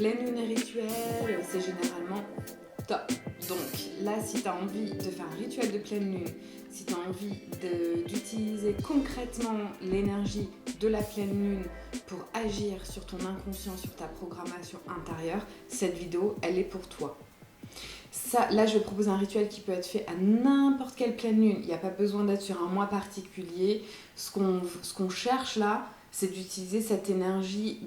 pleine lune et rituel, c'est généralement top. Donc là, si tu as envie de faire un rituel de pleine lune, si tu as envie d'utiliser concrètement l'énergie de la pleine lune pour agir sur ton inconscient, sur ta programmation intérieure, cette vidéo, elle est pour toi. Ça, là, je propose un rituel qui peut être fait à n'importe quelle pleine lune. Il n'y a pas besoin d'être sur un mois particulier. Ce qu'on cherche là, c'est d'utiliser cette énergie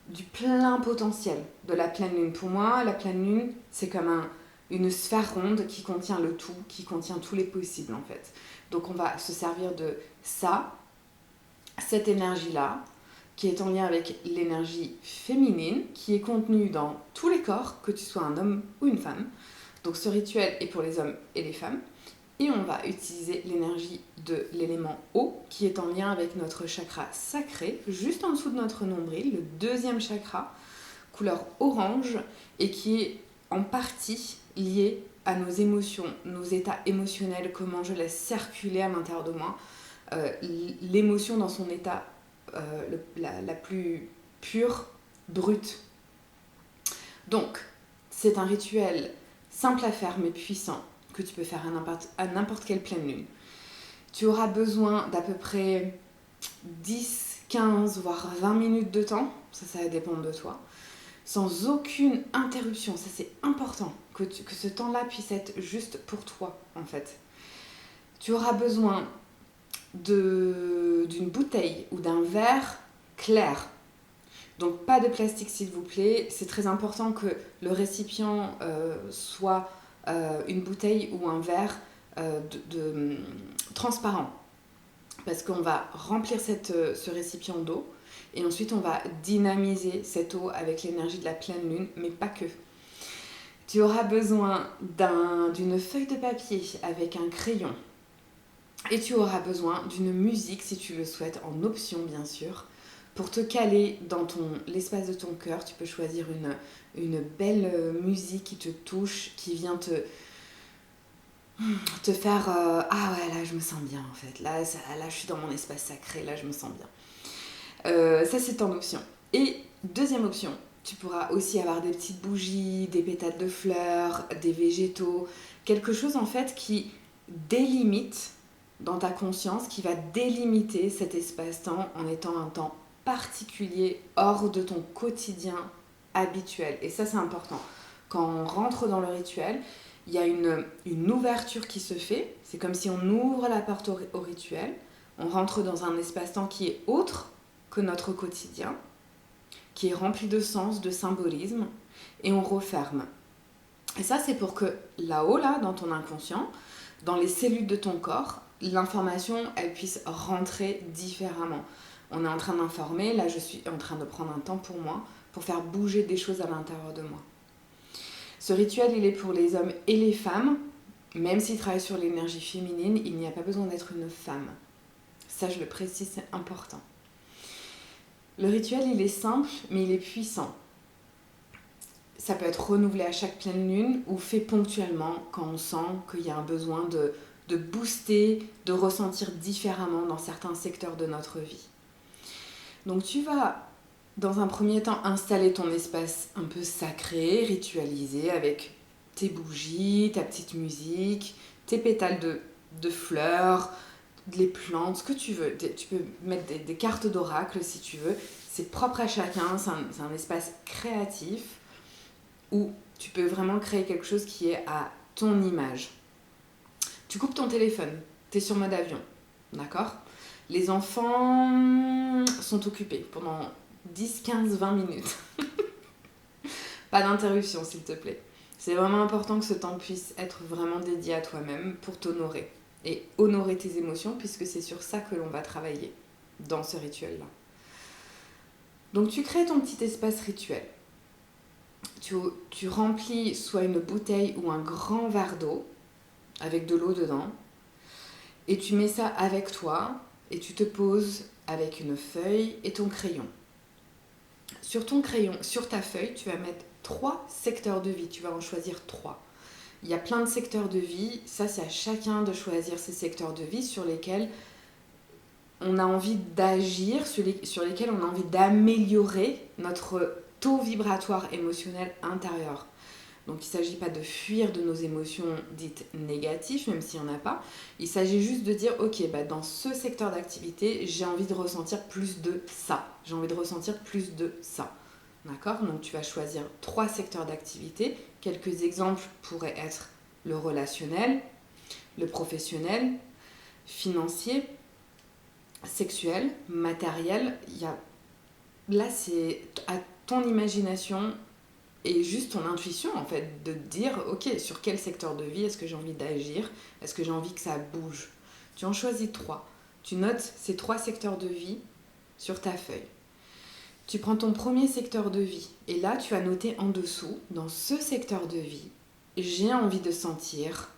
du plein potentiel de la pleine lune. Pour moi, la pleine lune, c'est comme une sphère ronde qui contient le tout, qui contient tous les possibles en fait. Donc on va se servir de ça, cette énergie-là, qui est en lien avec l'énergie féminine, qui est contenue dans tous les corps, que tu sois un homme ou une femme. Donc ce rituel est pour les hommes et les femmes. Et on va utiliser l'énergie de l'élément eau, qui est en lien avec notre chakra sacré, juste en dessous de notre nombril, le deuxième chakra, couleur orange, et qui est en partie lié à nos émotions, nos états émotionnels, comment je laisse circuler à l'intérieur de moi l'émotion dans son état la plus pure, brute. Donc, c'est un rituel simple à faire mais puissant que tu peux faire à n'importe quelle pleine lune. Tu auras besoin d'à peu près 10, 15, voire 20 minutes de temps, ça va dépendre de toi, sans aucune interruption. Ça, c'est important que ce temps-là puisse être juste pour toi, en fait. Tu auras besoin d'une bouteille ou d'un verre clair. Donc pas de plastique s'il vous plaît. C'est très important que le récipient soit une bouteille ou un verre transparent. Parce qu'on va remplir ce récipient d'eau et ensuite on va dynamiser cette eau avec l'énergie de la pleine lune, mais pas que. Tu auras besoin d'une feuille de papier avec un crayon. Et tu auras besoin d'une musique, si tu le souhaites, en option bien sûr, pour te caler dans l'espace de ton cœur. Tu peux choisir une belle musique qui te touche, qui vient te faire ah ouais, là je me sens bien en fait, là je suis dans mon espace sacré, là je me sens bien. Ça c'est en option. Et deuxième option, tu pourras aussi avoir des petites bougies, des pétales de fleurs, des végétaux, quelque chose en fait qui délimite dans ta conscience, qui va délimiter cet espace-temps en étant un temps particulier hors de ton quotidien habituel. Et ça, c'est important. Quand on rentre dans le rituel, il y a une ouverture qui se fait. C'est comme si on ouvre la porte au rituel. On rentre dans un espace-temps qui est autre que notre quotidien, qui est rempli de sens, de symbolisme, et on referme. Et ça, c'est pour que là-haut, là, dans ton inconscient, dans les cellules de ton corps, l'information, elle puisse rentrer différemment. On est en train d'informer, là je suis en train de prendre un temps pour moi, pour faire bouger des choses à l'intérieur de moi. Ce rituel, il est pour les hommes et les femmes, même s'il travaille sur l'énergie féminine, il n'y a pas besoin d'être une femme. Ça, je le précise, c'est important. Le rituel, il est simple, mais il est puissant. Ça peut être renouvelé à chaque pleine lune ou fait ponctuellement quand on sent qu'il y a un besoin de booster, de ressentir différemment dans certains secteurs de notre vie. Donc tu vas, dans un premier temps, installer ton espace un peu sacré, ritualisé, avec tes bougies, ta petite musique, tes pétales de fleurs, les plantes, ce que tu veux. Tu peux mettre des cartes d'oracle si tu veux. C'est propre à chacun, c'est un espace créatif où tu peux vraiment créer quelque chose qui est à ton image. Tu coupes ton téléphone, tu es sur mode avion, d'accord ? Les enfants sont occupés pendant 10, 15, 20 minutes. Pas d'interruption, s'il te plaît. C'est vraiment important que ce temps puisse être vraiment dédié à toi-même pour t'honorer. Et honorer tes émotions, puisque c'est sur ça que l'on va travailler dans ce rituel-là. Donc tu crées ton petit espace rituel. Tu remplis soit une bouteille ou un grand verre d'eau, avec de l'eau dedans, et tu mets ça avec toi, et tu te poses avec une feuille et ton crayon. Sur ton crayon, sur ta feuille, tu vas mettre 3 secteurs de vie, tu vas en choisir 3. Il y a plein de secteurs de vie, ça c'est à chacun de choisir ces secteurs de vie sur lesquels on a envie d'agir, sur lesquels on a envie d'améliorer notre taux vibratoire émotionnel intérieur. Donc il ne s'agit pas de fuir de nos émotions dites négatives, même s'il n'y en a pas. Il s'agit juste de dire, ok, dans ce secteur d'activité, j'ai envie de ressentir plus de ça. J'ai envie de ressentir plus de ça. D'accord ? Donc tu vas choisir 3 secteurs d'activité. Quelques exemples pourraient être le relationnel, le professionnel, financier, sexuel, matériel. Là, c'est à ton imagination et juste ton intuition, en fait, de te dire, ok, sur quel secteur de vie est-ce que j'ai envie d'agir ? Est-ce que j'ai envie que ça bouge ? Tu en choisis 3. Tu notes ces 3 secteurs de vie sur ta feuille. Tu prends ton premier secteur de vie et là, tu vas noter en dessous, dans ce secteur de vie, j'ai envie de sentir,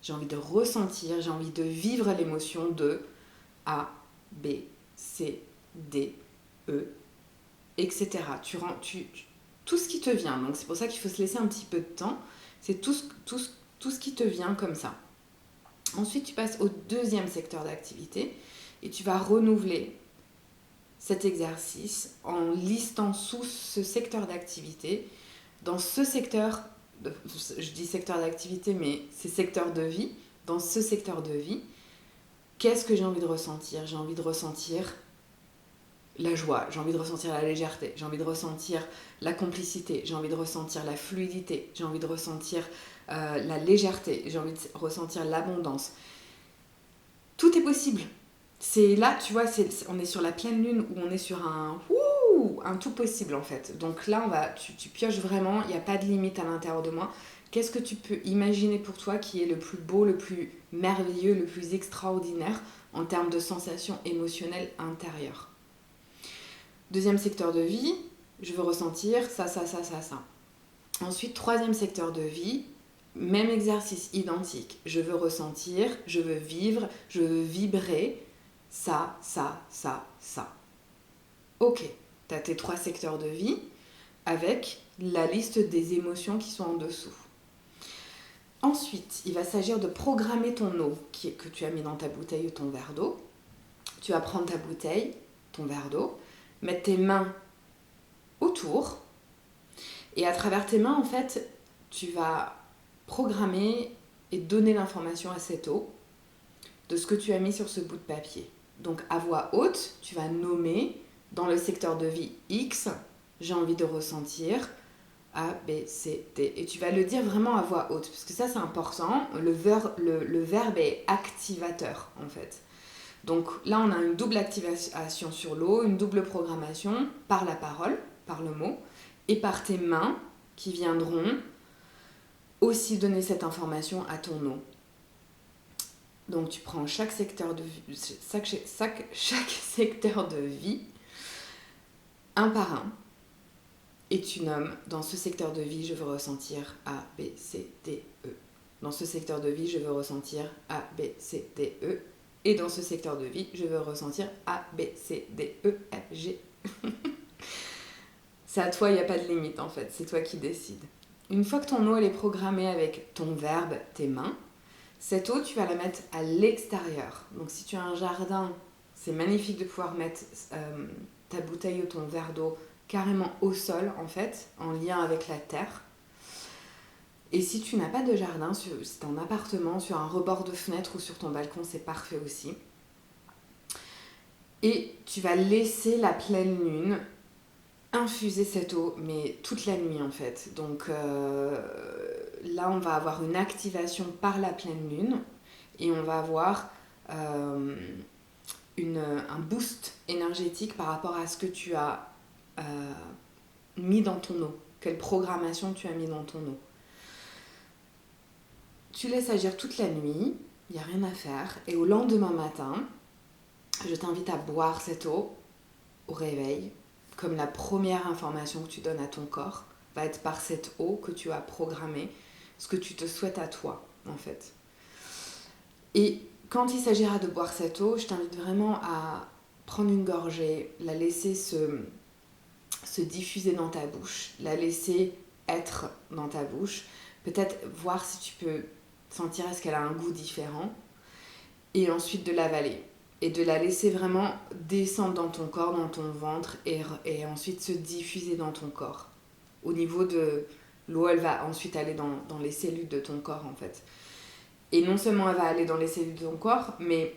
j'ai envie de ressentir, j'ai envie de vivre l'émotion de A, B, C, D, E, etc. Tout ce qui te vient. Donc c'est pour ça qu'il faut se laisser un petit peu de temps. C'est tout ce qui te vient comme ça. Ensuite, tu passes au deuxième secteur d'activité et tu vas renouveler cet exercice en listant sous ce secteur d'activité, dans ce secteur, je dis secteur d'activité, mais c'est secteur de vie, dans ce secteur de vie, qu'est-ce que j'ai envie de ressentir ? J'ai envie de ressentir la joie, j'ai envie de ressentir la légèreté, j'ai envie de ressentir la complicité, j'ai envie de ressentir la fluidité, j'ai envie de ressentir la légèreté, j'ai envie de ressentir l'abondance. Tout est possible. C'est là, tu vois, on est sur la pleine lune où on est sur un tout possible en fait. Donc là, tu pioches vraiment, il n'y a pas de limite à l'intérieur de moi. Qu'est-ce que tu peux imaginer pour toi qui est le plus beau, le plus merveilleux, le plus extraordinaire en termes de sensations émotionnelles intérieures ? Deuxième secteur de vie, je veux ressentir ça. Ensuite, troisième secteur de vie, même exercice identique. Je veux ressentir, je veux vivre, je veux vibrer ça. Ok, tu as tes 3 secteurs de vie avec la liste des émotions qui sont en dessous. Ensuite, il va s'agir de programmer ton eau que tu as mis dans ta bouteille ou ton verre d'eau. Tu vas prendre ta bouteille, ton verre d'eau, mettre tes mains autour et à travers tes mains, en fait, tu vas programmer et donner l'information à cette eau de ce que tu as mis sur ce bout de papier. Donc à voix haute, tu vas nommer dans le secteur de vie X, j'ai envie de ressentir A, B, C, D. Et tu vas le dire vraiment à voix haute, parce que ça c'est important, le verbe est activateur en fait. Donc là on a une double activation sur l'eau, une double programmation par la parole, par le mot, et par tes mains qui viendront aussi donner cette information à ton eau. Donc tu prends chaque secteur de vie, chaque secteur de vie, un par un, et tu nommes, dans ce secteur de vie, je veux ressentir A, B, C, D, E. Dans ce secteur de vie, je veux ressentir A, B, C, D, E. Et dans ce secteur de vie, je veux ressentir A, B, C, D, E, F, G. C'est à toi, il n'y a pas de limite en fait, c'est toi qui décides. Une fois que ton eau elle est programmée avec ton verbe, tes mains, cette eau, tu vas la mettre à l'extérieur. Donc si tu as un jardin, c'est magnifique de pouvoir mettre ta bouteille ou ton verre d'eau carrément au sol, en fait, en lien avec la terre. Et si tu n'as pas de jardin, si tu es en appartement, sur un rebord de fenêtre ou sur ton balcon, c'est parfait aussi. Et tu vas laisser la pleine lune infuser cette eau, mais toute la nuit en fait. Donc là, on va avoir une activation par la pleine lune et on va avoir un boost énergétique par rapport à ce que tu as mis dans ton eau, quelle programmation tu as mis dans ton eau. Tu laisses agir toute la nuit, il n'y a rien à faire, et au lendemain matin, je t'invite à boire cette eau au réveil, comme la première information que tu donnes à ton corps va être par cette eau que tu as programmée, ce que tu te souhaites à toi, en fait. Et quand il s'agira de boire cette eau, je t'invite vraiment à prendre une gorgée, la laisser se diffuser dans ta bouche, la laisser être dans ta bouche, peut-être voir si tu peux sentir est-ce qu'elle a un goût différent, et ensuite de l'avaler. Et de la laisser vraiment descendre dans ton corps, dans ton ventre, et ensuite se diffuser dans ton corps. au niveau de l'eau, elle va ensuite aller dans les cellules de ton corps en fait. Et non seulement elle va aller dans les cellules de ton corps, mais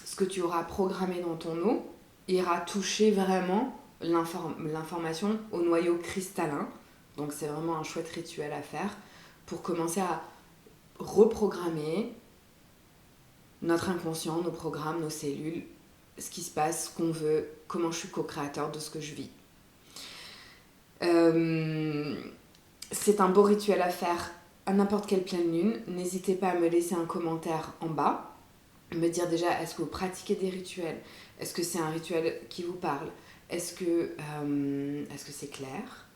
ce que tu auras programmé dans ton eau ira toucher vraiment l'information au noyau cristallin. Donc c'est vraiment un chouette rituel à faire pour commencer à reprogrammer notre inconscient, nos programmes, nos cellules, ce qui se passe, ce qu'on veut, comment je suis co-créateur de ce que je vis. C'est un beau rituel à faire à n'importe quelle pleine lune. N'hésitez pas à me laisser un commentaire en bas, me dire déjà, est-ce que vous pratiquez des rituels ? Est-ce que c'est un rituel qui vous parle ? Est-ce que c'est clair ?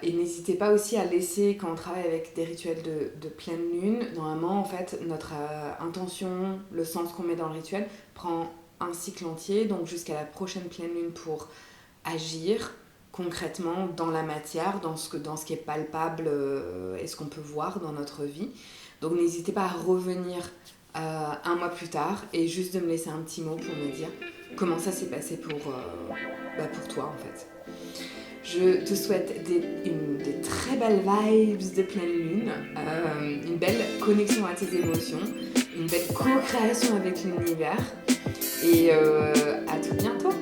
Et n'hésitez pas aussi à laisser, quand on travaille avec des rituels de pleine lune, normalement en fait notre intention, le sens qu'on met dans le rituel prend un cycle entier, donc jusqu'à la prochaine pleine lune pour agir concrètement dans la matière, dans ce qui est palpable et ce qu'on peut voir dans notre vie. Donc n'hésitez pas à revenir un mois plus tard et juste de me laisser un petit mot pour me dire comment ça s'est passé pour toi en fait. Je te souhaite des très belles vibes de pleine lune, une belle connexion à tes émotions, une belle co-création avec l'univers et à tout bientôt.